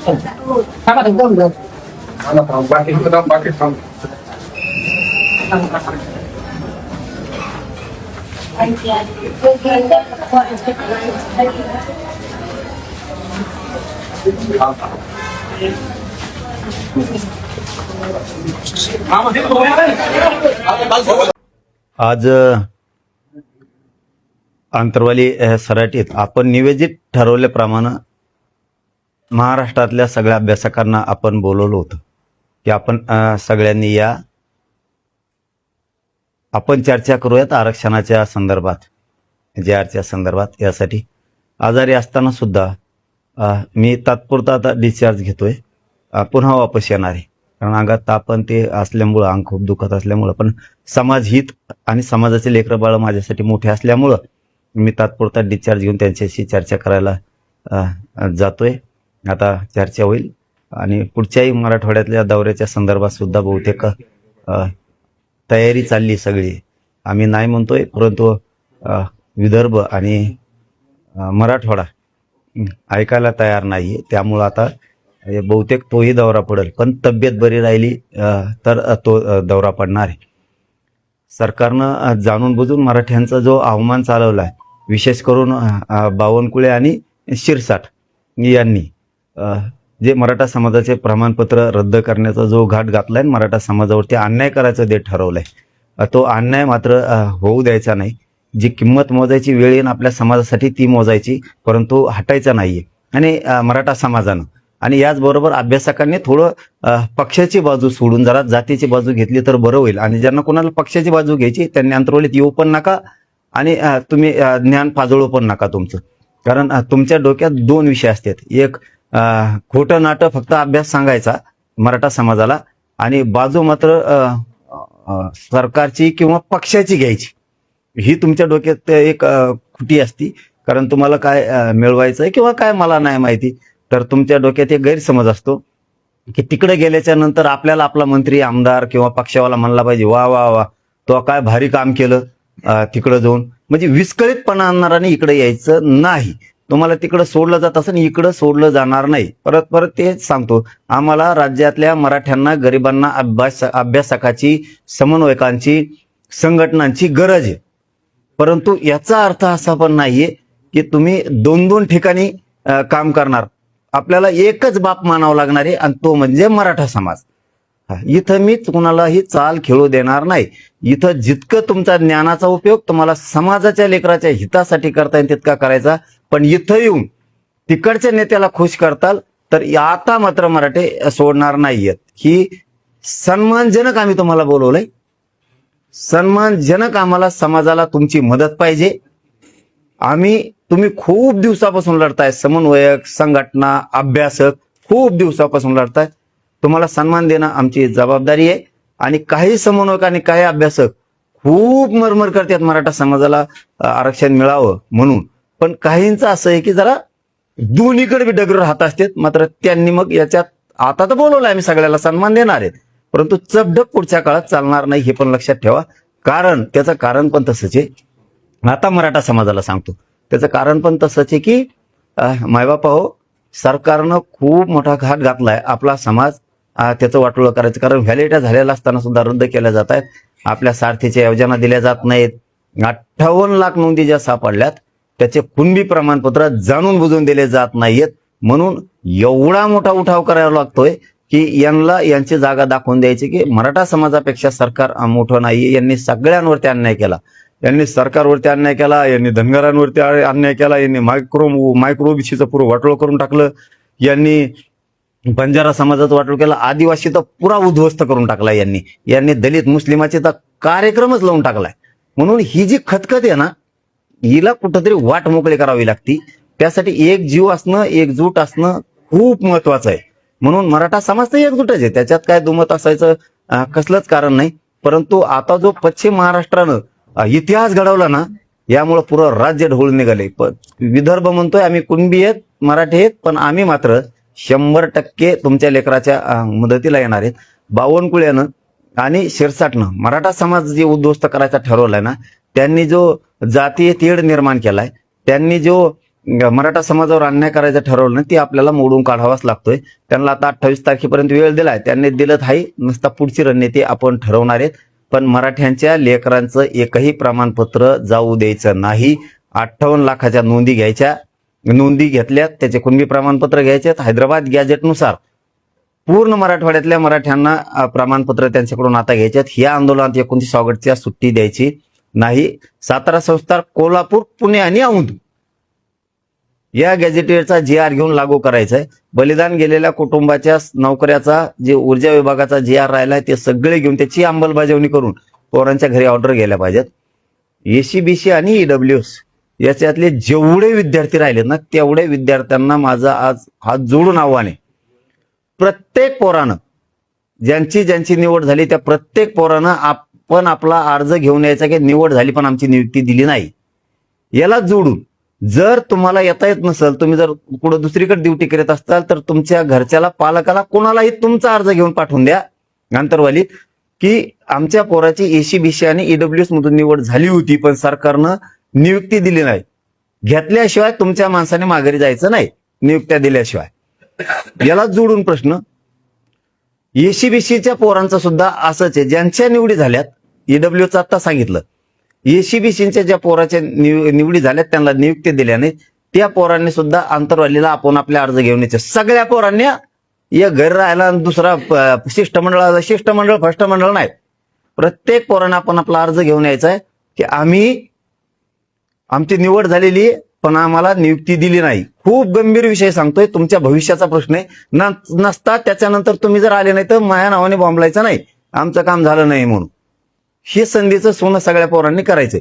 आज आंतरवाली सराटीत आपण निवेदित ठरवल्याप्रमाणे महाराष्ट्रातल्या सगळ्या अभ्यासकांना आपण बोलवलं होतं की आपण सगळ्यांनी या आपण चर्चा करूयात आरक्षणाच्या संदर्भात, JRच्या संदर्भात. यासाठी आजारी असताना सुद्धा मी तात्पुरता आता डिस्चार्ज घेतोय, पुन्हा वापस येणार आहे. कारण अंगात ताप ते असल्यामुळं, अंग खूप दुखत असल्यामुळं, पण समाजहित आणि समाजाचे लेकरं बाळ माझ्यासाठी मोठे असल्यामुळं मी तात्पुरता डिस्चार्ज घेऊन त्यांच्याशी चर्चा करायला जातोय. आता चर्चा होईल आणि पुढच्याही मराठवाड्यातल्या दौऱ्याच्या संदर्भात सुद्धा बहुतेक तयारी चालली सगळी. आम्ही नाही म्हणतोय, परंतु विदर्भ आणि मराठवाडा ऐकायला तयार नाहीये. त्यामुळं आता बहुतेक तोही दौरा पडेल, पण तब्येत बरी राहिली तर तो दौरा पडणार आहे. सरकारनं जाणून बुजून मराठ्यांचा जो अवमान चालवला आहे, विशेष करून बावनकुळे आणि शिरसाट यांनी जे मराठा समाजाचे प्रमाणपत्र रद्द करण्याचा जो घाट घातलाय, मराठा समाजावरती अन्याय करायचं ते ठरवलंय, तो अन्याय मात्र होऊ द्यायचा नाही. जी किंमत मोजायची वेळ येईन आपल्या समाजासाठी ती मोजायची, परंतु हटायचा नाहीये. आणि मराठा समाजानं आणि याचबरोबर अभ्यासकांनी थोडं पक्षाची बाजू सोडून जरा जातीची बाजू घेतली तर बरं होईल. आणि ज्यांना कोणाला पक्षाची बाजू घ्यायची त्यांनी आंतरवलीत येऊ पण नका आणि तुम्ही ज्ञान पाजळू पण नका तुमचं. कारण तुमच्या डोक्यात दोन विषय असतात, एक खोटं नाटं फक्त अभ्यास सांगायचा मराठा समाजाला, आणि बाजू मात्र सरकारची किंवा पक्षाची घ्यायची. ही तुमच्या डोक्यात एक खुटी असती. कारण तुम्हाला काय मिळवायचं आहे किंवा काय मला नाही माहिती, तर तुमच्या डोक्यात एक गैरसमज असतो की तिकडे गेल्याच्या नंतर आपल्याला आपला मंत्री, आमदार किंवा पक्षावाला म्हणला पाहिजे, वा वा वा तो काय भारी काम केलं तिकडे जाऊन. म्हणजे विस्कळीतपणा आणणाराने इकडे यायचं नाही. तुम्हाला तिकडं सोडलं जात असं इकडं सोडलं जाणार नाही. परत परत तेच सांगतो, आम्हाला राज्यातल्या मराठ्यांना, गरिबांना अभ्यासकाची, समन्वयकांची, संघटनांची गरज आहे. परंतु याचा अर्थ असा पण नाहीये की तुम्ही दोन दोन ठिकाणी काम करणार. आपल्याला एकच बाप मानावं लागणार आहे आणि तो म्हणजे मराठा समाज. इथं मी कुणालाही चाल खेळू देणार नाही. इथं जितकं तुमचा ज्ञानाचा उपयोग तुम्हाला समाजाच्या लेकराच्या हितासाठी करता येईल तितका करायचा. पण इथं येऊन तिकडच्या नेत्याला खुश करताल तर आता मात्र मराठे सोडणार नाहीयेत. ही सन्मानजनक आम्ही तुम्हाला बोलवलंय, सन्मानजनक आम्हाला समाजाला तुमची मदत पाहिजे. तुम्ही खूप दिवसापासून लढताय, समन्वयक, संघटना, अभ्यासक खूप दिवसापासून लढताय. तुम्हाला सन्मान देणं आमची जबाबदारी आहे. आणि काही समन्वयक आणि काही अभ्यासक खूप मरमर करतात मराठा समाजाला आरक्षण मिळावं म्हणून. पण काहींचं असं आहे की जरा दोन्हीकडे बी डगर राहत असतात. मात्र त्यांनी मग याच्यात आता तर बोलवलं आम्ही सगळ्याला सन्मान देणार आहेत, परंतु चपढप पुढच्या काळात चालणार नाही हे पण लक्षात ठेवा. कारण त्याचं कारण पण तसंच आहे. आता मराठा समाजाला सांगतो, त्याचं कारण पण तसंच आहे की मायबापा हो, सरकारनं खूप मोठा घाट घातलाय. आपला समाज त्याचं वाटोळं करायचं. कारण व्हॅलिडिटी झालेला असताना सुद्धा रद्द केल्या जात आहेत. आपल्या सारथीच्या योजना दिल्या जात नाहीत. 58 लाख नोंदी ज्या सापडल्यात त्याचे कुणबी प्रमाणपत्र जाणून बुजून दिले जात नाहीयेत. म्हणून एवढा मोठा उठाव करावा लागतोय की यांची जागा दाखवून द्यायची की मराठा समाजापेक्षा सरकार मोठं नाहीये. यांनी सगळ्यांवरती अन्याय केला. यांनी सरकारवरती अन्याय केला, यांनी धनगरांवरती अन्याय केला, यांनी मायक्रो ओबीसीचं पुरं वाटोळ करून टाकलं, यांनी बंजारा समाजाचं वाटोळ केला, आदिवासी तर पुरा उद्ध्वस्त करून टाकला, यांनी दलित मुस्लिमाचे तर कार्यक्रमच लावून टाकलाय. म्हणून ही जी खतखत आहे ना, हिला कुठंतरी वाट मोकळी करावी लागती. त्यासाठी एक जीव असणं, एकजूट असणं खूप महत्वाचं आहे. म्हणून मराठा समाज तर एकजूटच आहे, त्याच्यात काय दुमत असायचं कसलंच कारण नाही. परंतु आता जो पश्चिम महाराष्ट्रानं इतिहास घडवला ना, यामुळे पुरं राज्य ढवळून निघाले. विदर्भ म्हणतोय आम्ही कुणबी आहेत, मराठी आहेत, पण आम्ही मात्र 100% तुमच्या लेकराच्या मदतीला येणार आहेत. बावनकुळ्यानं आणि शिरसाटनं मराठा समाज जे उद्ध्वस्त करायचा ठरवलाय ना, त्यांनी जो जातीय तेढ निर्माण केलाय, त्यांनी जो मराठा समाजावर अन्याय करायचं ठरवलं ना ती आपल्याला मोडून काढावाच लागतोय. त्यांना आता 28 तारखेपर्यंत वेळ दिलाय, त्यांनी दिलं आहे नुसता पुढची रणनीती आपण ठरवणार आहेत. पण मराठ्यांच्या लेकरांचं एकही प्रमाणपत्र जाऊ द्यायचं नाही. 58 लाखाच्या नोंदी घ्यायच्या, नोंदी घेतल्यात, त्याचे कुणबी प्रमाणपत्र घ्यायचे. हैदराबाद गॅजेटनुसार पूर्ण मराठवाड्यातल्या मराठ्यांना प्रमाणपत्र त्यांच्याकडून आता घ्यायच्यात. या आंदोलनात 29 ऑगस्टच्या सुट्टी द्यायची नाही. सातारा, संस्थान, कोल्हापूर, पुणे आणि औंध या गॅजेटेडचा GR घेऊन लागू करायचा आहे. बलिदान गेलेल्या कुटुंबाच्या नोकऱ्याचा जे ऊर्जा विभागाचा GR राहिलाय ते सगळे घेऊन त्याची अंमलबजावणी करून पोरांच्या घरी ऑर्डर गेल्या पाहिजेत. ACBC आणि EWS याच्यातले जेवढे विद्यार्थी राहिलेत ना तेवढे विद्यार्थ्यांना माझं आज हात जोडून आव्हान आहे. प्रत्येक पोरानं ज्यांची ज्यांची निवड झाली त्या प्रत्येक पोरानं आपण आपला अर्ज घेऊन यायचा की निवड झाली पण आमची नियुक्ती दिली नाही. याला जोडून जर तुम्हाला येता येत नसेल, तुम्ही जर पुढे दुसरीकडे ड्युटी करत असताल तर तुमच्या घरच्याला, पालकाला, कोणालाही तुमचा अर्ज घेऊन पाठवून द्या आंतरवालीत की आमच्या पोराची ACBC आणि EWS मधून निवड झाली होती पण सरकारनं नियुक्ती दिली नाही. घेतल्याशिवाय तुमच्या माणसाने माघारी जायचं नाही, नियुक्त्या दिल्याशिवाय. याला जोडून प्रश्न ACBCच्या पोरांचा सुद्धा असंच आहे. ज्यांच्या निवडी झाल्यात, EWSचं आता सांगितलं, ACBCच्या ज्या पोराच्या निवडी झाल्यात त्यांना नियुक्ती दिल्या नाही, त्या पोरांनी सुद्धा आंतरवालीला आपण आपले अर्ज घेऊन यायचे. सगळ्या पोरांनी एक घर राहायला दुसरा शिष्टमंडळ फर्स्ट मंडळ नाही, प्रत्येक पोरांना आपण आपला अर्ज घेऊन यायचा आहे की आमची निवड झालेली आहे पण आम्हाला नियुक्ती दिली नाही. खूप गंभीर विषय सांगतोय, तुमच्या भविष्याचा प्रश्न आहे. नसता त्याच्यानंतर तुम्ही जर आले नाही तर माझ्या नावाने बॉम्बलायचं नाही, आमचं काम झालं नाही म्हणून. हे संधीचं सोनं सगळ्या पोरांनी करायचंय.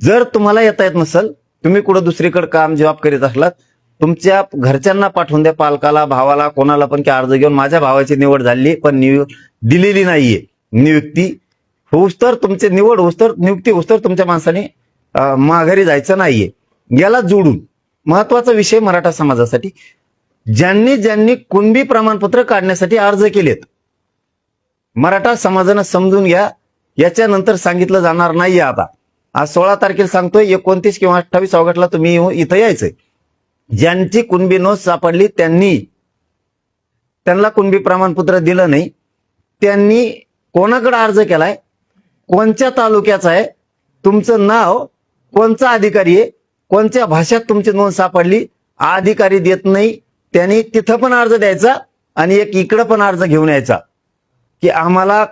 जर तुम्हाला येता येत नसेल, तुम्ही कुठं दुसरीकडे काम जॉब करीत असलात, तुमच्या घरच्यांना पाठवून द्या, पालकाला, भावाला, कोणाला पण की अर्ज घेऊन माझ्या भावाची निवड झाली पण दिलेली नाहीये. नियुक्ती होऊस तर, तुमचे निवड होऊस तर, नियुक्ती होऊस तर तुमच्या माणसाने माघारी जायचं नाहीये. याला जोडून महत्वाचा विषय मराठा समाजासाठी, ज्यांनी ज्यांनी कुणबी प्रमाणपत्र काढण्यासाठी अर्ज केलेत, मराठा समाजानं समजून घ्या, याच्यानंतर सांगितलं जाणार नाहीये. आता आज 16 तारखेला सांगतोय, 29 किंवा 28 ऑगस्टला तुम्ही इथं यायचंय. ज्यांची कुणबी नोंद सापडली त्यांना कुणबी प्रमाणपत्र दिलं नाही, त्यांनी कोणाकडे अर्ज केलाय, कोणत्या तालुक्याचा आहे, तुमचं नाव, कोणचा अधिकारी आहे, कोणत्या भाषेत तुमची नोंद सापडली, अधिकारी देत नाही, त्यांनी तिथं पण अर्ज द्यायचा आणि एक इकडं पण अर्ज घेऊन यायचा की आम्हाला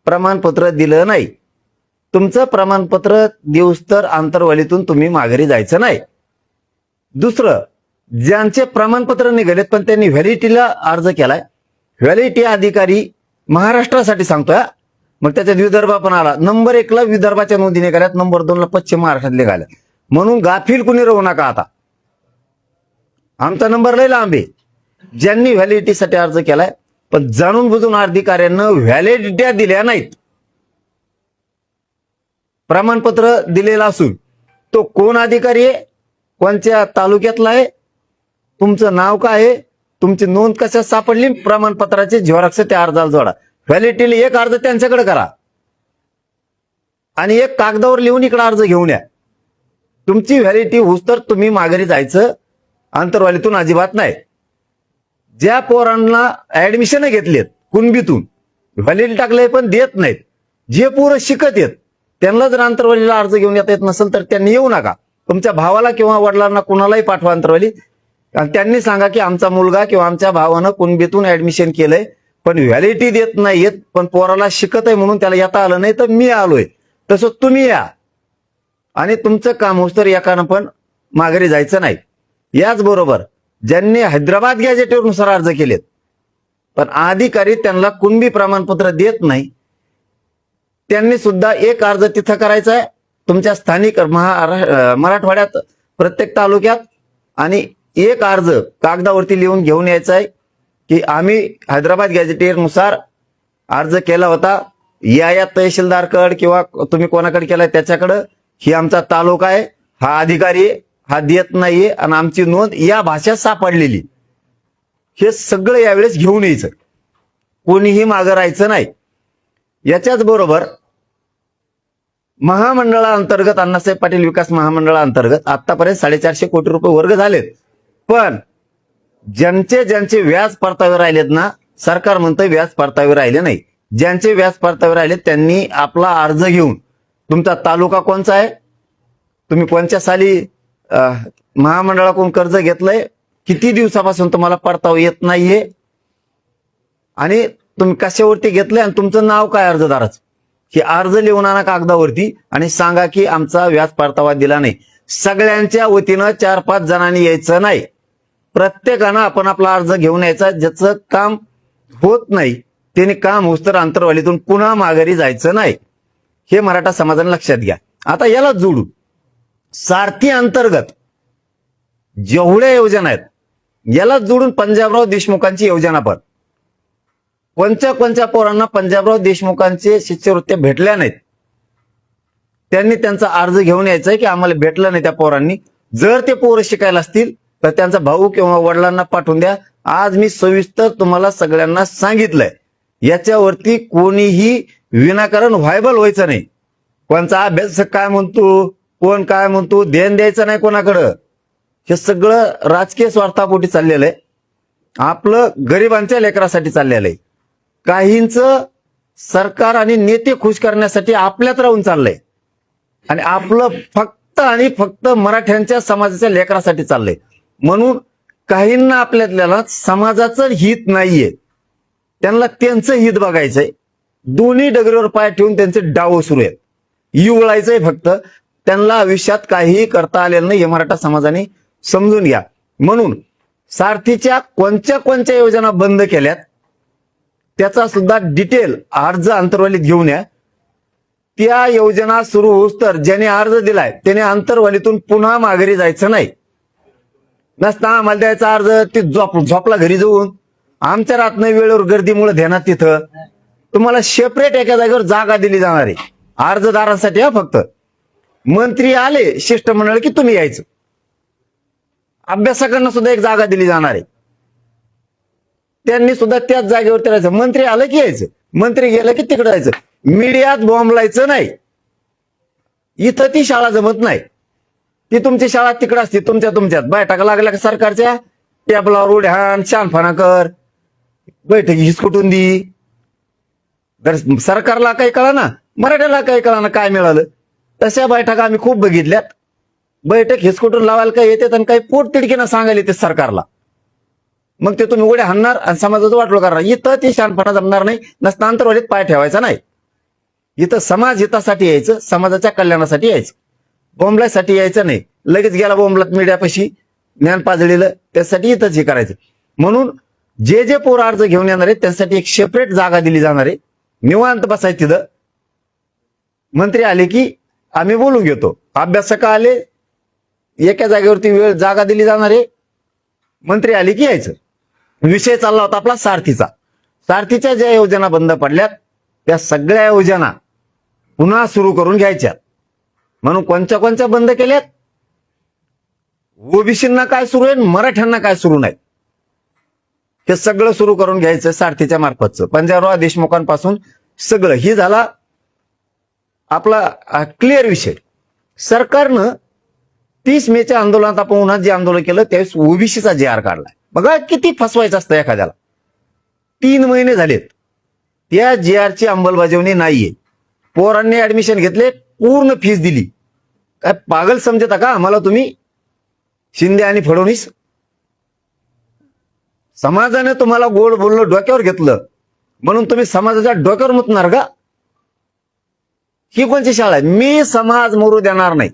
प्रमाणपत्र दिलं नाही. तुमचं प्रमाणपत्र देऊस तर आंतरवालीतून तुम्ही माघारी जायचं नाही. दुसरं, ज्यांचे प्रमाणपत्र निघालेत पण त्यांनी व्हॅलिडिटीला अर्ज केलाय, व्हॅलिडिटी अधिकारी महाराष्ट्रासाठी सांगतोय, मग त्याच्यात विदर्भ पण आला. नंबर 1ला विदर्भाच्या नोंदी निघाल्यात, नंबर 2ला पश्चिम महाराष्ट्रात निघाल्या. म्हणून गाफील कुणी राहू नका. आता आमचा नंबर लय लांब आहे. ज्यांनी व्हॅलिडिटीसाठी अर्ज केलाय पण जाणून बुजून अधिकाऱ्यांना व्हॅलिडिटी दिल्या नाहीत, प्रमाणपत्र दिलेलं असून तो कोण अधिकारी आहे, कोणत्या तालुक्यातला आहे, तुमचं नाव काय आहे, तुमची नोंद कशात सापडली, प्रमाणपत्राचे झेरॉक्स त्या अर्जाला जोडा. व्हॅलिडिटीला एक अर्ज त्यांच्याकडे करा आणि एक कागदावर लिहून इकडे अर्ज घेऊन या. तुमची व्हॅलिडिटी होऊस तर तुम्ही माघारी जायचं, आंतरवालीतून अजिबात नाही. ज्या पोरांना ऍडमिशन घेतलेत कुणबीतून, व्हॅलिडिटी टाकले पण देत नाहीत, जे पोरं शिकत येत त्यांना जर आंतरवालीला अर्ज घेऊन येता येत नसेल तर त्यांनी येऊ नका. तुमच्या भावाला किंवा वडिलांना कुणालाही पाठवा आंतरवाली आणि त्यांनी सांगा की आमचा मुलगा किंवा आमच्या भावानं कुणबीतून ऍडमिशन केलंय पण व्हॅलिडिटी देत नाहीयेत, पण पोराला शिकत आहे म्हणून त्याला येता आलं नाही तर मी आलोय, तसं तुम्ही या आणि तुमचं काम होस तर एकानं पण माघारी जायचं नाही. याचबरोबर ज्यांनी हैदराबाद गॅजेटनुसार अर्ज केलेत पण अधिकारी त्यांना कुणबी प्रमाणपत्र देत नाही, त्यांनी सुद्धा एक अर्ज तिथं करायचा आहे तुमच्या स्थानिक मराठवाड्यात प्रत्येक तालुक्यात आणि एक अर्ज कागदावरती लिहून घेऊन यायचा आहे की आम्ही हैदराबाद गॅजेटियरनुसार अर्ज केला होता, या तहसीलदारकडे किंवा तुम्ही कोणाकडे केलाय त्याच्याकडं, ही आमचा तालुका आहे, हा अधिकारी हा देत नाहीये आणि आमची नोंद या भाषेत सापडलेली. हे सगळं यावेळेस घेऊन यायचं, कोणीही मागं राहायचं नाही. याच्याच बरोबर महामंडळाअंतर्गत अण्णासाहेब पाटील विकास महामंडळाअंतर्गत आतापर्यंत 450 कोटी रुपये वर्ग झालेत. पण ज्यांचे व्याज परतावे राहिलेत ना, सरकार म्हणतं व्याज परतावे राहिले नाही. ज्यांचे व्याज परतावे राहिले त्यांनी आपला अर्ज घेऊन, तुमचा तालुका कोणचा आहे, तुम्ही कोणत्या साली महामंडळाकडून कर्ज घेतलंय, किती दिवसापासून तुम्हाला परतावा येत नाहीये, आणि तुम्ही कशावरती घेतलंय, आणि तुमचं नाव काय अर्जदाराचं, हे अर्ज लिहून आणा कागदावरती आणि सांगा की आमचा व्याज परतावा दिला नाही. सगळ्यांच्या वतीनं 4-5 जणांनी यायचं नाही. प्रत्येकानं आपण आपला अर्ज घेऊन यायचा. ज्याचं काम होत नाही त्याने काम होस्तर अंतरवालीतून पुन्हा माघारी जायचं नाही. हे मराठा समाजाने लक्षात घ्या. आता याला जोडू, सारथी अंतर्गत जेवढ्या योजना आहेत याला जोडून पंजाबराव देशमुखांची योजना पण, कोणत्या पोरांना पंजाबराव देशमुखांचे शिष्यवृत्त्या भेटल्या नाहीत, त्यांनी त्यांचा अर्ज घेऊन यायचा की आम्हाला भेटलं नाही त्या पोरांनी. जर ते पोरं शिकायला असतील तर त्यांचा भाऊ किंवा वडिलांना पाठवून द्या. आज मी सविस्तर तुम्हाला सगळ्यांना सांगितलंय. याच्यावरती कोणीही विनाकारण व्हायबल व्हायचं नाही. कोणचा अभ्यास काय म्हणतो, कोण काय म्हणतो, ध्यान द्यायचं नाही कोणाकडं. हे सगळं राजकीय स्वार्थापोटी चाललेलं आहे. आपलं गरिबांच्या लेकरासाठी चाललेलं आहे. काहींचं सरकार आणि नेते खुश करण्यासाठी आपल्यात राहून चाललंय, आणि आपलं फक्त आणि फक्त मराठ्यांच्या समाजाच्या लेकरासाठी चाललंय. म्हणून काहींना आपल्यातल्याला समाजाचं हित नाहीये, त्यांना त्यांचं हित बघायचंय. दोन्ही डगरीवर पाय ठेवून त्यांचे डाव सुरू आहेत. युवळायचंय फक्त. त्यांना आयुष्यात काहीही करता आलेलं नाही हे मराठा समाजाने समजून घ्या. म्हणून सारथीच्या कोणत्या योजना बंद केल्यात त्याचा सुद्धा डिटेल अर्ज अंतरवालीत घेऊन या. त्या योजना सुरू होऊस तर ज्याने अर्ज दिलाय त्याने अंतरवालीतून पुन्हा माघारी जायचं नाही. नसता आम्हाला द्यायचा अर्ज ते झोपला घरी जाऊन, आमच्या रात नाही वेळेवर गर्दीमुळे ध्यानात तिथं तुम्हाला सेपरेट एका जागेवर जागा दिली जाणार आहे अर्जदारांसाठी. हा फक्त मंत्री आले शिष्टमंडळ की तुम्ही यायचं. अभ्यासकांना सुद्धा एक जागा दिली जाणार आहे, त्यांनी सुद्धा त्याच जागेवरती राहायचं. मंत्री आलं की यायचं, मंत्री गेलं की तिकडे जायचं. मीडियात बॉम्बलायचं नाही. इथं ती शाळा जमत नाही. ती तुमची शाळा तिकडे असते तुमच्यात बैठका लागल्या का सरकारच्या टेबलावर उड्यान शानफाना कर, बैठकी हिसकुटून दी. तर सरकारला काही कळा ना, मराठ्याला काही कळा ना काय मिळालं. तशा बैठका आम्ही खूप बघितल्यात. बैठक हिसकुटून लावायला काय येते आणि काही पोट तिडकीनं सांगायला येते सरकारला. मग ते तुम्ही उड्या हाणणार आणि समाजाचं वाटलं करणार. इथं ती शानपणा जमणार नाही. नसता अंतरवालीत पाय ठेवायचा नाही. इथं समाज हितासाठी यायचं, समाजाच्या कल्याणासाठी यायचं, बोंबलासाठी यायचं नाही. लगेच गेला बोंबलात मीडियापाशी ज्ञान पाजळीलं, त्यासाठी इथंच हे करायचं. म्हणून जे पोर अर्ज घेऊन येणार आहेत त्यासाठी एक सेपरेट जागा दिली जाणार आहे. निवांत बसायचं तिथं. मंत्री आले की आम्ही बोलून घेतो. अभ्यासक आले एका जागेवरती वेळ जागा दिली जाणार आहे. मंत्री आले की यायचं. विषय चालला होता आपला सारथीचा. सारथीच्या ज्या योजना बंद पडल्यात त्या सगळ्या योजना पुन्हा सुरू करून घ्यायच्या. म्हणून कोणत्या बंद केल्यात, ओबीसींना काय सुरू आहे, मराठ्यांना काय सुरू नाही, हे सगळं सुरू करून घ्यायचं सारथीच्या मार्फतचं. पंजाबराव देशमुखांपासून सगळं ही झाला आपला क्लिअर विषय. सरकारनं 30 मेच्या आंदोलनात आपण उन्हात जे आंदोलन केलं त्यावेळेस ओबीसीचा JR काढलाय. बघा किती फसवायचं असतं एखाद्याला. 3 महिने झालेत त्या JRची अंमलबजावणी नाहीये. पोरांनी ऍडमिशन घेतले, पूर्ण फीस दिली. काय पागल समजता का आम्हाला तुम्ही, शिंदे आणि फडणवीस? समाजाने तुम्हाला गोड बोललं, डोक्यावर घेतलं म्हणून तुम्ही समाजाच्या डोक्यावर मुतणार का? ही कोणची शाळा आहे? मी समाज मरू देणार नाही.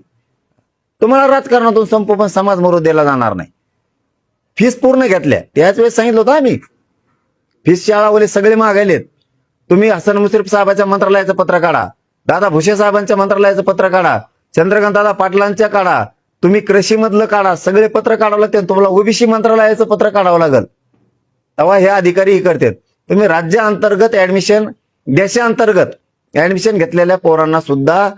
तुम्हाला राजकारणातून संपू पण समाज मरू दिला जाणार नाही. फीस पूर्ण घेतल्या. त्याच वेळेस सांगितलं होतं आम्ही, फीस शाळावाले सगळे मागायलेत. तुम्ही हसन मुश्रीफ साहेबांच्या मंत्रालयाचं पत्र काढा, दादा भुसे साहेबांच्या मंत्रालयाचं पत्र काढा, चंद्रकांत दादा पाटलांच्या काढा, तुम्ही कृषी मधलं काढा, सगळे पत्र काढावं लागते. तुम्हाला ओबीसी मंत्रालयाचं पत्र काढावं लागेल, तेव्हा हे अधिकारी करतात. तुम्ही राज्याअंतर्गत ऍडमिशन, देशांतर्गत ऍडमिशन घेतलेल्या पोरांना सुद्धा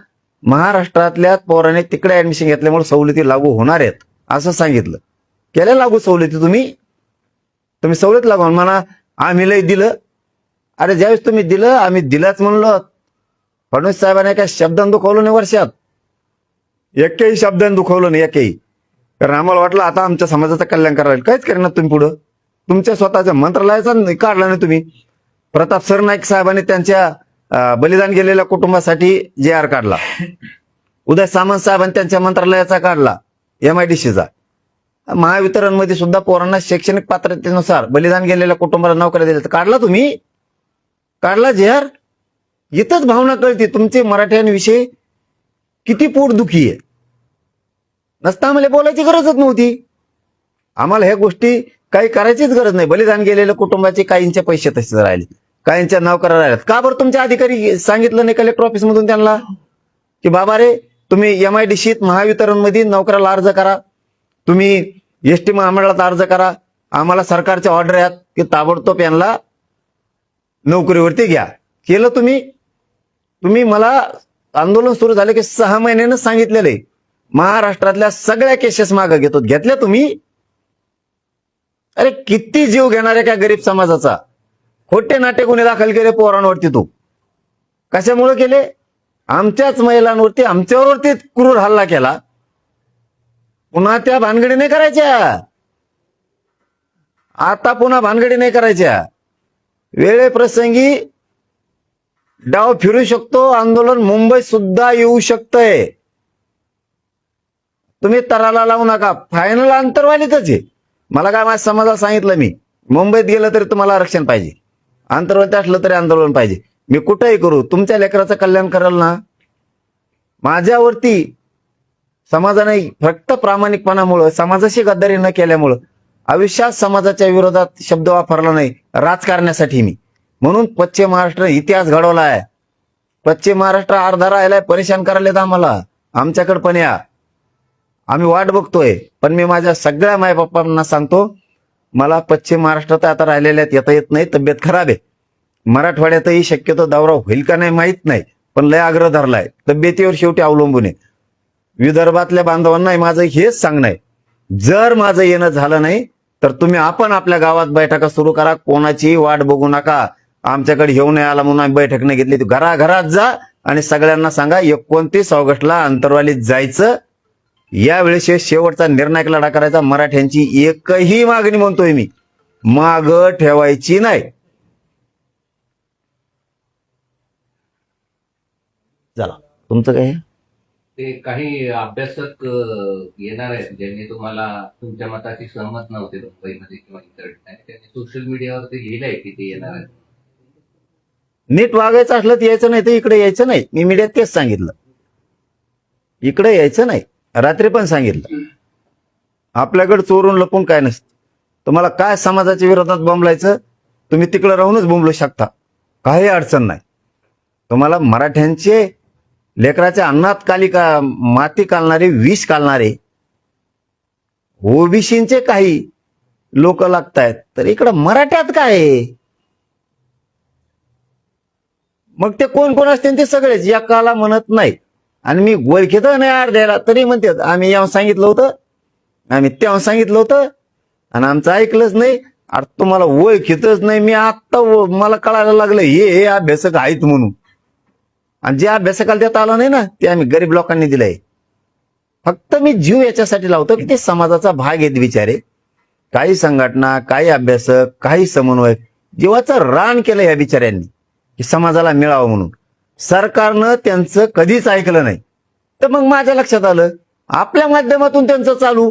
महाराष्ट्रातल्या पोरांनी तिकडे ऍडमिशन घेतल्यामुळे सवलती लागू होणार आहेत असं सांगितलं. केल्या लागू सवलती? तुम्ही सवलत लागू म्हणा आम्ही लय दिलं. अरे ज्यावेळेस तुम्ही दिलं आम्ही दिलाच म्हणलो, फडणवीस साहेबांनी काय शब्दांत दुखवलं नाही वर्षात, एकही शब्दांत दुखवलं नाही एकही. कारण आम्हाला वाटलं आता आमच्या समाजाचं कल्याण करायला काहीच करणार तुम्ही पुढं. तुमच्या स्वतःच्या मंत्रालयाचा काढला नाही तुम्ही. प्रताप सरनाईक साहेबांनी त्यांच्या बलिदान गेलेल्या कुटुंबासाठी JR काढला. उदय सामंत साहेबांनी त्यांच्या मंत्रालयाचा काढला, MIDCचा. महावितरणमध्ये सुद्धा पोरांना शैक्षणिक पात्रतेनुसार बलिदान गेलेल्या कुटुंबाला नोकऱ्या दिल्या, काढला तुम्ही, काढला JR. इथंच भावना कळते तुमचे मराठ्यांविषयी किती पोटदुखी आहे. नसता आम्हाला बोलायची गरजच नव्हती. आम्हाला ह्या गोष्टी काही करायचीच गरज नाही. बलिदान गेलेल्या कुटुंबाचे काहींचे पैसे तसेच राहिले, काहींच्या नोकऱ्या राहिल्यात. का बरं तुमच्या अधिकारी सांगितलं नाही कलेक्टर ऑफिस मधून त्यांना की बाबा रे तुम्ही MIDCत महावितरणमध्ये नोकऱ्याला अर्ज करा, तुम्ही ST महामंडळात अर्ज करा, आम्हाला सरकारच्या ऑर्डर आहेत की ताबडतोब यांना नोकरीवरती घ्या. केलं तुम्ही. तुम्ही मला आंदोलन सुरू झालं की 6 महिन्यानं सांगितलेलं आहे महाराष्ट्रातल्या सगळ्या केसेस मागे घेतो. घेतल्या तुम्ही. अरे किती जीव घेणार आहे का गरीब समाजाचा. खोटे नाटे गुन्हे दाखल केले पोरांवरती. तू कशामुळे केले. आमच्याच महिलांवरती आमच्यावरती क्रूर हल्ला केला. पुन्हा त्या भानगडी नाही करायच्या. आता पुन्हा भानगडी नाही करायच्या. वेळेप्रसंगी डाव फिरू शकतो. आंदोलन मुंबईत सुद्धा येऊ शकतंय. तुम्ही तराला लावू नका. फायनल आंतरवालीच आहे. मला काय माझ्या समाजाला सांगितलं, मी मुंबईत गेलं तरी तुम्हाला आरक्षण पाहिजे, आंतरवालीत असलं तरी आंदोलन पाहिजे. मी कुठेही करू, तुमच्या लेकराचं कल्याण कराल ना. माझ्यावरती समाजाने फक्त प्रामाणिकपणामुळं, समाजाशी गद्दारी न केल्यामुळं, आयुष्यात समाजाच्या विरोधात शब्द वापरला नाही राजकारणासाठी मी. म्हणून पश्चिम महाराष्ट्र इतिहास घडवला आहे. पश्चिम महाराष्ट्र अर्धा राहिलाय, परेशान करायला आम्हाला. आमच्याकडे पण या, आम्ही वाट बघतोय. पण मी माझ्या सगळ्या मायबापांना सांगतो, मला पश्चिम महाराष्ट्रात आता राहिलेल्यात येता येत नाही, तब्येत खराब आहे. मराठवाड्यातही शक्यतो दौरा होईल का नाही माहित नाही, पण लय आग्रह धरलाय. तब्येतीवर शेवटी अवलंबून आहे. विदर्भातल्या बांधवांना माझं हेच सांगणं आहे, जर माझं येणं झालं नाही तर तुम्ही आपण आपल्या गावात बैठका सुरू करा. कोणाची वाट बघू नका. आमच्याकडे येऊ नये आला म्हणून आम्ही बैठक नाही घेतली. घराघरात जा आणि सगळ्यांना सांगा 29 ऑगस्टला आंतरवालीत जायचं. यावेळेस शेवटचा निर्णायक लढा करायचा. मराठ्यांची एकही मागणी म्हणतोय मी माग ठेवायची नाही. चला तुमचं काय. ते काही अभ्यासक येणार आहेत ज्यांनी तुम्हाला तुमच्या मताशी सहमत नव्हते मुंबईमध्ये किंवा इतर ठिकाणी, त्यांनी सोशल मीडियावर ते लिहिलंय की ते येणार आहेत. नीट वागायचं असलं तर यायचं नाही, तर इकडे यायचं नाही. मी मीडियात तेच सांगितलं, इकडे यायचं नाही. रात्री पण सांगितलं, आपल्याकडे चोरून लपून काय नसतं. तुम्हाला काय समाजाच्या विरोधात बोंबलायचं, तुम्ही तिकडे राहूनच बोंबलू शकता, काही अडचण नाही. तुम्हाला मराठ्यांचे लेकराच्या अन्नात माती कालणारे, विष कालणारे ओबीसींचे काही लोक लागतायत, तर इकडं मराठ्यात काय आहे. मग ते कोण कोण असते ते सगळेच एकाला म्हणत नाही. आणि मी ओळखीत नाही अर्ध्याला तरी म्हणतात आम्ही यावं सांगितलं होतं, आम्ही तेव्हा सांगितलं होतं आणि आमचं ऐकलंच नाही. अरे तुम्हाला ओळखीतच नाही. मी आता मला कळायला लागलं हे अभ्यासक आहेत म्हणून. आणि जे अभ्यासकाला देता आलं नाही ना, ते आम्ही गरीब लोकांनी दिलंय. फक्त मी जीव याच्यासाठी लावतो की ते समाजाचा भाग आहेत बिचारे. काही संघटना, काही अभ्यासक, काही समन्वयक जीवाचं रान केलं या बिचाऱ्यांनी की समाजाला मिळावं म्हणून. सरकारनं त्यांचं कधीच ऐकलं नाही. तर मग माझ्या लक्षात आलं आपल्या माध्यमातून त्यांचं चालू.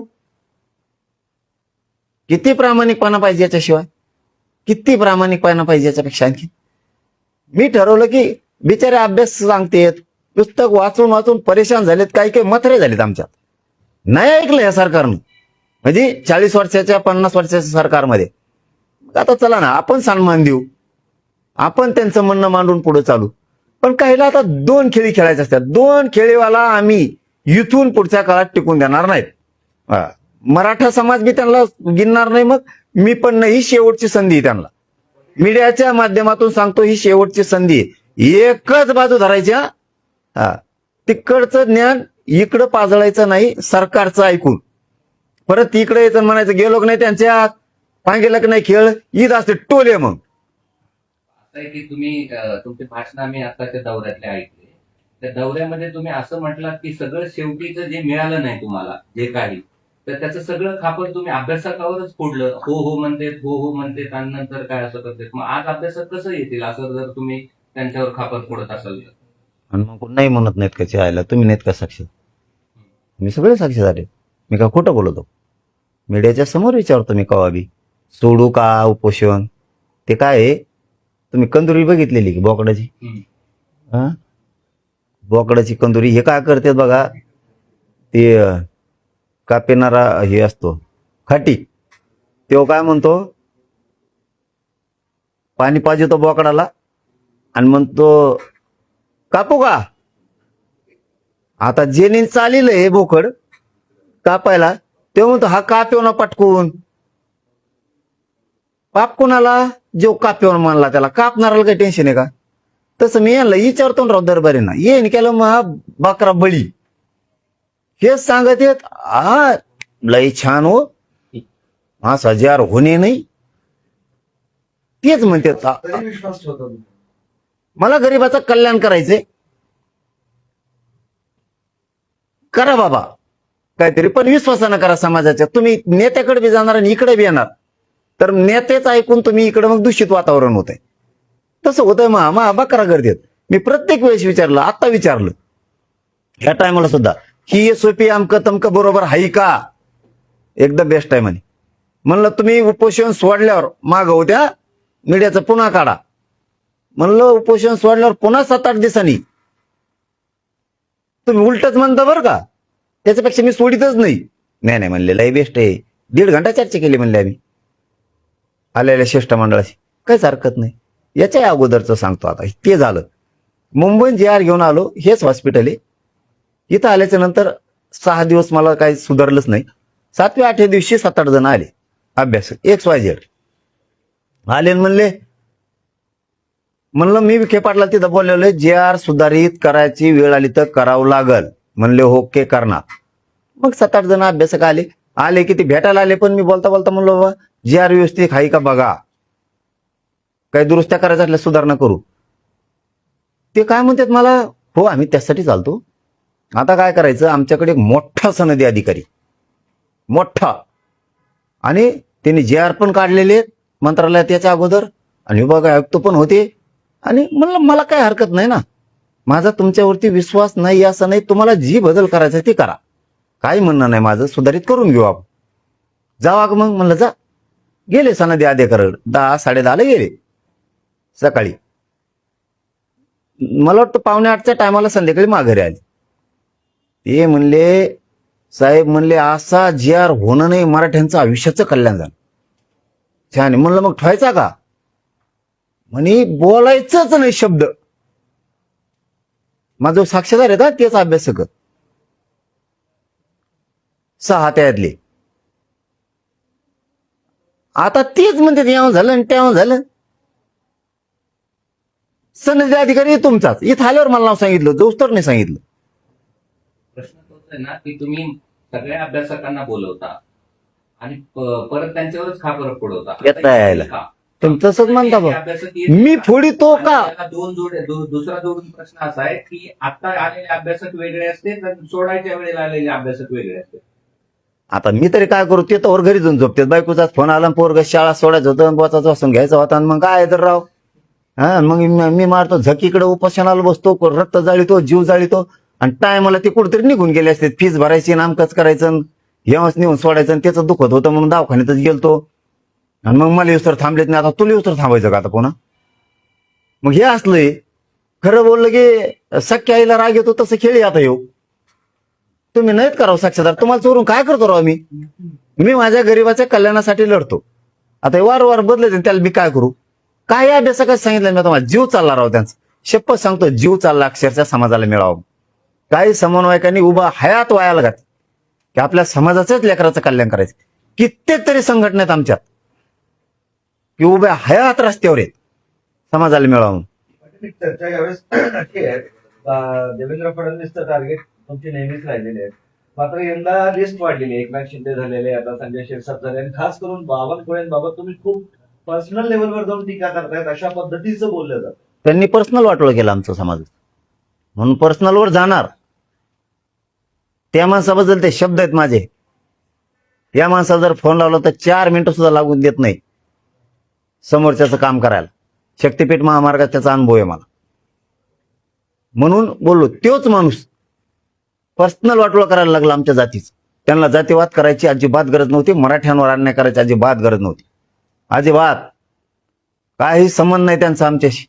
किती प्रामाणिकपणा पाहिजे याच्याशिवाय, किती प्रामाणिकपणा पाहिजे याच्यापेक्षा आणखी. मी ठरवलं की बिचारे अभ्यास सांगतेत, पुस्तक वाचून वाचून परेशान झालेत, काही काही मथरे झालेत आमच्यात. नाही ऐकलं या सरकारनं, म्हणजे 40 वर्षाच्या 50 वर्षाच्या सरकारमध्ये. आता चला ना आपण सन्मान देऊ, आपण त्यांचं म्हणणं मांडून पुढे चालू. पण काहीला आता 2 खेळी खेळायचे असतात. 2 खेळीवाला आम्ही इथून पुढच्या काळात टिकून देणार नाहीत. मराठा समाज मी त्यांना गिनणार नाही. मग मी पण नाही. ही शेवटची संधी आहे त्यांना. मीडियाच्या माध्यमातून सांगतो, ही शेवटची संधी आहे. एकच बाजू धरायच्या. तिकडचं ज्ञान इकडं पाजळायचं नाही. सरकारचं ऐकून परत इकडे यायचं म्हणायचं गेलो नाही त्यांच्यात, पांगेला की नाही खेळ ईद असते टोले. मग असं आहे की तुम्ही तुमचे भाषण आम्ही आताच्या दौऱ्यातले ऐकले. त्या दौऱ्यामध्ये तुम्ही असं म्हटलात की सगळं शेवटीचं जे मिळालं नाही तुम्हाला जे काही, तर त्याचं सगळं खापर तुम्ही अभ्यासकावरच फोडलं. हो हो म्हणतेत आणि नंतर काय असं करते. मग आज अभ्यासक कसं येतील असं जर तुम्ही त्यांच्यावर खापर फोडत असाल तर? आणि मग नाही म्हणत नाहीत का चहायला, तुम्ही नाहीत का साक्षी? मी सगळे साक्षीदार आहे. मी का खोटं बोलतो? मीडियाच्या समोर विचारतो मी कवा बी. सोडू का उपोषण? ते काय आहे, तुम्ही कंदुरी बघितलेली की बोकडाची? हा, बोकडाची कंदुरी. हे काय करतात बघा, ते कापेनारा हे असतो खाटी, तो काय म्हणतो, पाणी पाहिजे तो बोकडाला आणि म्हणतो कापू का? आता जेने चालेलं हे बोकड कापायला, ते म्हणतो हा कापेव ना पटकून. पाप कोणाला? जो कापेवर मानला त्याला. कापणाराला काही टेन्शन आहे का? तसं मी यांना विचारतो ना राव दरबारीना, येईन केलं मग हा बकरा बळी, हेच सांगत येत. हा लय छान हो, हा हजार होणे नाही, तेच म्हणतात. तरी विश्वास ठेवतो मी. मला गरीबाचं कल्याण करायचंय, करा बाबा काहीतरी, पण विश्वासानं करा समाजाच्या. तुम्ही नेत्याकडे बी जाणार आणि इकडे बी येणार, तर नेतेच ऐकून तुम्ही इकडे मग दूषित वातावरण होतंय. तसं होतंय मा बकरा गर्दीत. मी प्रत्येक वेळेस विचारलं, आता विचारलं ह्या टायमाला सुद्धा, ही एसओपी अमकं तमकं बरोबर आहे का? एकदम बेस्ट आहे म्हणे. म्हणलं तुम्ही उपोषण सोडल्यावर माग होत्या मीडियाचं पुन्हा काढा. म्हणलं उपोषण सोडल्यावर पुन्हा 7-8 दिवसांनी तुम्ही उलटच म्हणता बरं का, त्याच्यापेक्षा मी सोडितच नाही. नाही म्हणले लय बेस्ट आहे. 1.5 घंटा चर्चा केली म्हणले आम्ही आलेल्या शिष्टमंडळाशी. काहीच हरकत नाही. याच्या अगोदरचं सांगतो आता. ते झालं मुंबईत जे आर घेऊन आलो, हेच हॉस्पिटल आहे. इथं आल्याच्या नंतर 6 दिवस मला काही सुधारलंच नाही. 7व्या-8व्या दिवशी 7-8 जण आले अभ्यासक, XYZ आले आणि म्हणलं मी विखे पाटला तिथं बोललेलो, जे आर सुधारित करायची वेळ आली तर करावं लागल. म्हणले ओके करणार. मग 7-8 जण अभ्यासक आले की ते भेटायला आले, पण मी बोलता बोलता म्हणलो बाबा जे आर व्यवस्थित आहे का बघा, काही दुरुस्त्या करायच्या असल्या सुधारणा करू. ते काय म्हणतात मला, हो आम्ही त्यासाठी चालतो. आता काय करायचं, आमच्याकडे एक मोठा सनदी अधिकारी, मोठा, आणि त्यांनी जे आर पण काढलेले मंत्रालयात याच्या अगोदर, आणि विभाग आयुक्त पण होते. आणि म्हणलं मला काय हरकत नाही ना, माझा तुमच्यावरती विश्वास नाही असं नाही, तुम्हाला जी बदल करायचा ते करा, काही म्हणणं नाही माझं, सुधारित करून घेऊ आपण. जावा मग म्हणलं जा. गेले सनदी अधिकारी 10-10:30 गेले सकाळी. मला वाटतं 7:45च्या टायमाला संध्याकाळी माघारी आले. ते म्हणले साहेब, म्हणले असा जे आर होणं नाही, मराठ्यांचं आयुष्याचं कल्याण झालं. छान. म्हणलं मग ठेवायचा का? म्हणे बोलायचंच नाही शब्द. माझा जो साक्षीदार आहे ना, तेच अभ्यासक 6 त्यातले. आता तेच म्हणते यावं झालं आणि त्यावं झालं. सनदी अधिकारी तुमचाच. इथं आल्यावर मला नाव सांगितलं, जोच तर नाही सांगितलं. प्रश्न तोच आहे ना की तुम्ही सगळ्या अभ्यासकांना बोलवता आणि परत त्यांच्यावरच खापर फोडवता. येता यायला. का? तुम्ही तसंच म्हणता बा. अभ्यासक येत मी का? फोडितो आणि का? त्याला दुसरा जोडून प्रश्न असा आहे की आता आलेले अभ्यासक वेगळे असते, तर सोडायच्या वेळेला आलेले अभ्यासक वेगळे असते. आता मी तरी काय करू, ते तर घरी जाऊन झोपते. बायकोचाच फोन आला, पोरग शाळा सोडायचं होतं, बोचाच वाचून घ्यायचा होता, आणि मग काय तर राव, हा मग मी मारतो झकीकडे, उपोषणाला बसतो, रक्त जाळीतो, जीव जाळीतो, आणि टायमाला ते कुठेतरी निघून गेले असते. फीस भरायची, नामकच करायचं, हेच नेऊन सोडायचं, आणि त्याचं दुखत होतं म्हणून दवाखान्यातच गेलतो. आणि मग मला युस्तर थांबलेत नाही, आता तुला युस्तर थांबायचं का आता पुन्हा? मग हे असलंय. खरं बोललं की सख्या आईला राग येतो, तसं खेळी आता येऊ. तुम्ही नाहीत करावं साक्षीदार, तुम्हाला चोरून काय करतो राव मी माझ्या गरीबाच्या कल्याणासाठी लढतो. आता हे वारंवार बदलत, त्याला मी काय करू? काय अभ्यासकाच सांगितलं मी तुम्हाला, जीव चालला राव त्यांचा. शपथ सांगतो, जीव चालला अक्षरशः समाजाला मिळावं. काही समन्वयकांनी उभा हयात वायाला घात की आपल्या समाजाच्याच लेकराचं कल्याण करायचं. कित्येक तरी संघटनेत आमच्यात की उभ्या हयात रस्त्यावर आहेत समाजाला मिळावं. चर्चा यावेळेस नक्की आहे. देवेंद्र फडणवीसचं टार्गेट तुमची नेहमीच राहिलेली आहे. मात्र यंदा लिस्ट वाढलेली आहे. एकनाथ शिंदे झालेले, आता संजय शिरसाट झाले, आणि खास करून बावनकुळेंबाबत तुम्ही खूप पर्सनल लेवलवर जाऊन टीका करतायत, अशा पद्धतीचं बोललं जातं. त्यांनी पर्सनल वाटोळं केलं आमचं समाज. म्हणून पर्सनलवर जाणार. त्या माणसाबद्दल ते शब्द आहेत माझे. या माणसाला जर फोन लावला तर 4 मिनिटं सुद्धा लागून देत नाही समोरच्याचं काम करायला. शक्तीपीठ महामार्गात त्याचा अनुभव आहे मला, म्हणून बोललो. तोच माणूस पर्सनल वाटोळं करायला लागला आमच्या जातीचं. त्यांना जातीवाद करायची अजिबात गरज नव्हती, मराठ्यांवर अन्याय करायची अजिबात गरज नव्हती. अजिबात काही संबंध नाही त्यांचा आमच्याशी.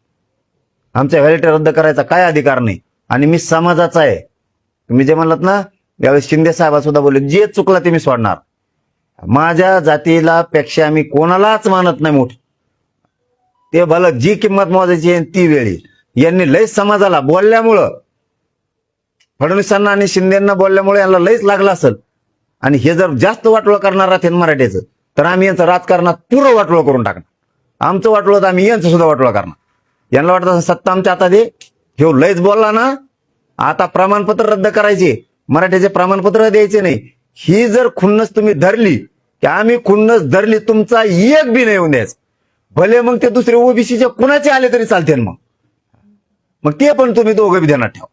आमच्या व्हॅलिटी रद्द करायचा काय अधिकार नाही. आणि मी समाजाचा आहे. तुम्ही जे म्हणलात ना यावेळेस शिंदे साहेब सुद्धा बोलले, जे चुकला ते मी सोडणार. माझ्या जातीला पेक्षा मी कोणालाच मानत नाही मोठं. ते भलं जी किंमत मोजायची आहे ती वेळी. यांनी लयच समाजाला बोलल्यामुळं, फडणवीसांना आणि शिंदेना बोलल्यामुळे यांना लयच लागलं असेल. आणि हे जर जास्त वाटोळं करणार राहते मराठीचं तर आम्ही यांचं राजकारणात पुरं वाटोळं करून टाकणार. आमचं वाटोळं तर आम्ही यांचं सुद्धा वाटोळं करणार. यांना वाटतं सत्ता आमच्या हातात आहे, हे लयच बोलला ना आता प्रमाणपत्र रद्द करायचे, मराठीचे प्रमाणपत्र द्यायचे नाही. ही जर खुन्नस तुम्ही धरली की आम्ही खुन्नस धरली, तुमचा एक बी नाही येऊन द्यायचं. भले मग ते दुसरे ओबीसीचे कुणाचे आले तरी चालते. मग ते पण तुम्ही दोघं बी ध्यानात ठेवा.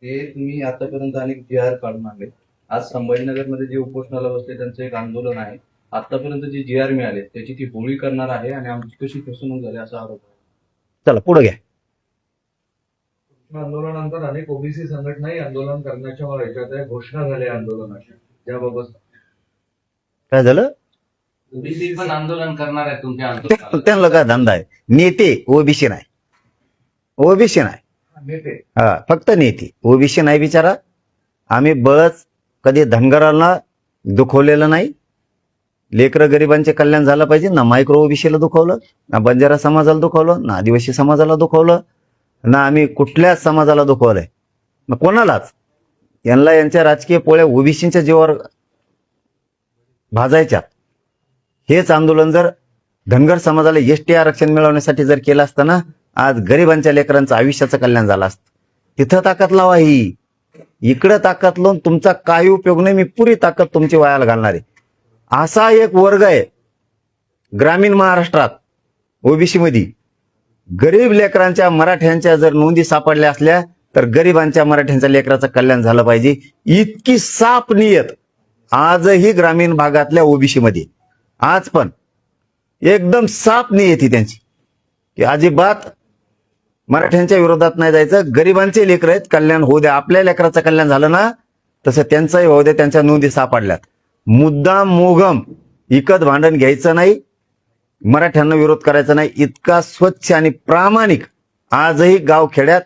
हे तुम्ही आतापर्यंत अनेक जी.आर काढून आणले. आज संभाजीनगरमध्ये जे उपोषणाला बसले त्यांचं एक आंदोलन आहे. आतापर्यंत जे जी.आर मिळाले त्याची ती होळी करणार आहे आणि आमची कशी फसवणूक झाली असा आरोप आहे. चला पुढे घ्या. आंदोलनानंतर अनेक ओबीसी संघटनाही आंदोलन करण्याच्या ह्याच्यात आहे. घोषणा झाल्या आंदोलनाची, त्याबाबत काय झालं? ओबीसी पण आंदोलन करणार आहे तुमच्या आंदोलनात. त्यांना काय धंदा आहे? नेते ओबीसी नाही, ओबीसी नाही. नेते हा फक्त नेते, ओबीसी नाही. बिचारा आम्ही बळच कधी धनगरांना दुखवलेलं नाही. लेकरं गरिबांचे कल्याण झालं पाहिजे ना. मायक्रो ओबीसीला दुखवलं ना, बंजारा समाजाला दुखवलं ना, आदिवासी समाजाला दुखवलं ना, आम्ही कुठल्याच समाजाला दुखवलंय मग कोणालाच. यांना यांच्या राजकीय पोळ्या ओबीसीच्या जीवावर भाजायच्या. हेच आंदोलन जर धनगर समाजाला एसटी आरक्षण मिळवण्यासाठी जर केलं असतं ना, आज गरिबांच्या लेकरांचं आयुष्याचं कल्याण झालं असतं. तिथं ताकद लावा. ही इकडं ताकद लावून तुमचा काही उपयोग नाही. मी पुरी ताकद तुमची वायाला घालणार आहे. असा एक वर्ग आहे ग्रामीण महाराष्ट्रात ओबीसी मध्ये. गरीब लेकरांच्या मराठ्यांच्या जर नोंदी सापडल्या असल्या तर गरिबांच्या मराठ्यांच्या लेकराचं कल्याण झालं पाहिजे. इतकी साफ नियत आजही ग्रामीण भागातल्या ओबीसी मध्ये. आज पण एकदम साफ नियती त्यांची की अजिबात मराठ्यांच्या विरोधात नाही जायचं. गरिबांचे लेकर आहेत, कल्याण होऊ द्या. आपल्या लेकराचं कल्याण झालं ना तसं त्यांचंही होऊ द्या. त्यांच्या नोंदी सापडल्यात. मुद्दाम मोगम इकत भांडण घ्यायचं नाही, मराठ्यांना विरोध करायचा नाही. इतका स्वच्छ आणि प्रामाणिक आजही गावखेड्यात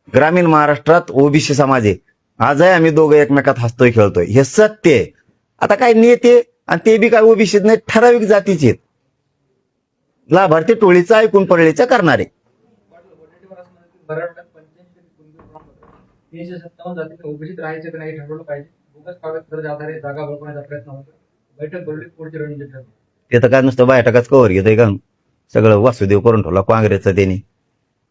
ग्रामीण महाराष्ट्रात ओबीसी समाज आहे. आजही आम्ही दोघं एकमेकात हसतोय खेळतोय. हे सत्य आहे. आता काय नेते आणि ते बी काय ओबीसीत नाही, ठराविक जातीचे आहेत. लाभार्थी टोळीचा ऐकून पडळीचा करणारे. ओबीसीत राहायचं की नाही ठरवलं पाहिजे. उगाच कागदपत्राच्या आधारे जागा बळकवण्याचा प्रयत्न होतो. बैठक बोलली पुढची रणनीती ठरवली. ते तर काय नुसतं बायटकाच कवर घेतोय का, सगळं वासुदेव करून ठेवला काँग्रेसचं त्यांनी.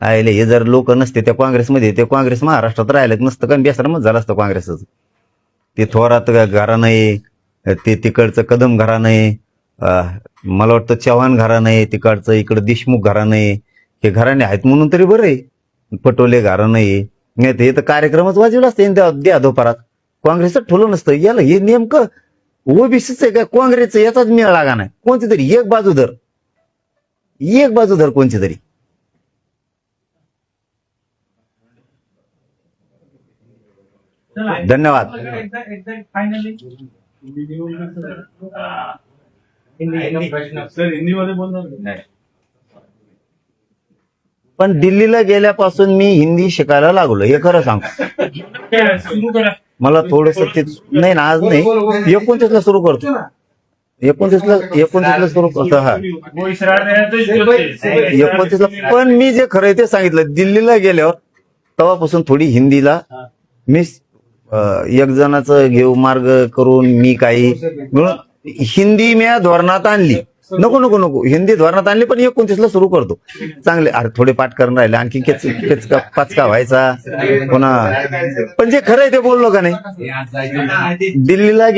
आयले हे जर लोक नसते त्या काँग्रेसमध्ये, ते काँग्रेस महाराष्ट्रात राहिलेत नसतं कारण बेसरमच झालं असतं काँग्रेसचं. ते थोरात घराणं आहे, ते तिकडचं कदम घराणं आहे, मला वाटतं चव्हाण घराणं आहे, तिकडचं इकडं देशमुख घराणं आहे. हे घराणे आहेत म्हणून तरी बरं आहे. पटोले घराणं आहे. हे तर कार्यक्रमच वाजवला असते द्या दुपारात. काँग्रेसचं ठुलं नसतं. याला हे नेमकं ओबीसीचं आहे का काँग्रेसचं याचाच मेळ लागा नाही. कोणती तरी एक बाजू धर कोणती तरी. धन्यवाद. पण दिल्लीला गेल्यापासून मी हिंदी शिकायला लागलो, हे खरं सांगतो. मला थोडस नाही ना, आज नाही, 29ला सुरू करतो. 29ला सुरू करतो. हा 29ला. पण मी जे खरं आहे ते सांगितलं. दिल्लीला गेल्यावर तेव्हापासून थोडी हिंदीला मी एक जणाचं घेऊ मार्ग करून मी काही मिळून हिंदी मी धोरणात आणली. नको हिंदी धोरणात आणली, पण 29ला सुरू करतो. चांगले अरे थोडे पाठ करून राहिले, आणखी पाचका व्हायचा पुन्हा. पण जे खरं आहे ते बोललो का नाही. दिल्लीला